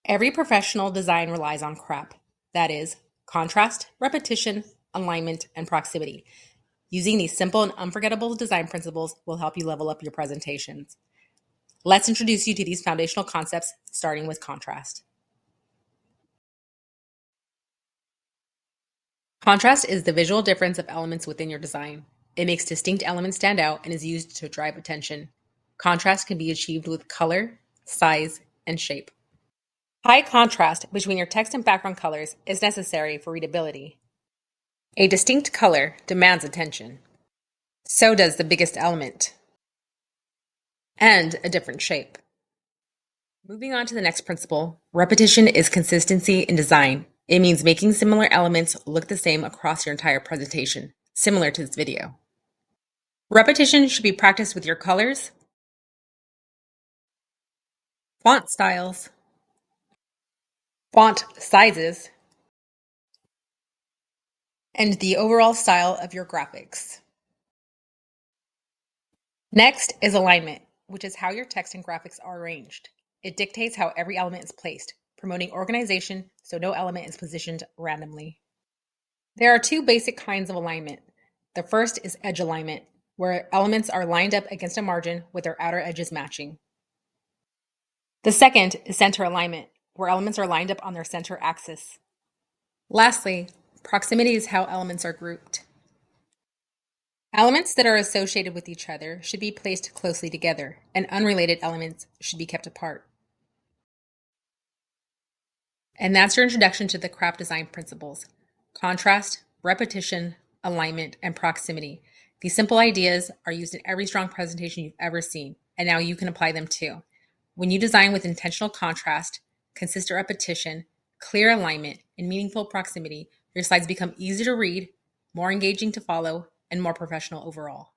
Every professional design relies on CRAP, that is, contrast, repetition, alignment, and proximity. Using these simple and unforgettable design principles will help you level up your presentations. Let's introduce you to these foundational concepts, starting with contrast. Contrast is the visual difference of elements within your design. It makes distinct elements stand out and is used to drive attention. Contrast can be achieved with color, size, and shape. High contrast between your text and background colors is necessary for readability. A distinct color demands attention. So does the biggest element. And a different shape. Moving on to the next principle, repetition is consistency in design. It means making similar elements look the same across your entire presentation, similar to this video. Repetition should be practiced with your colors, font styles, font sizes, and the overall style of your graphics. Next is alignment, which is how your text and graphics are arranged. It dictates how every element is placed, promoting organization so no element is positioned randomly. There are two basic kinds of alignment. The first is edge alignment, where elements are lined up against a margin with their outer edges matching. The second is center alignment, where elements are lined up on their center axis. Lastly, proximity is how elements are grouped. Elements that are associated with each other should be placed closely together, and unrelated elements should be kept apart. And that's your introduction to the CRAP design principles: contrast, repetition, alignment, and proximity. These simple ideas are used in every strong presentation you've ever seen, and now you can apply them too. When you design with intentional contrast, consistent repetition, clear alignment, and meaningful proximity, your slides become easier to read, more engaging to follow, and more professional overall.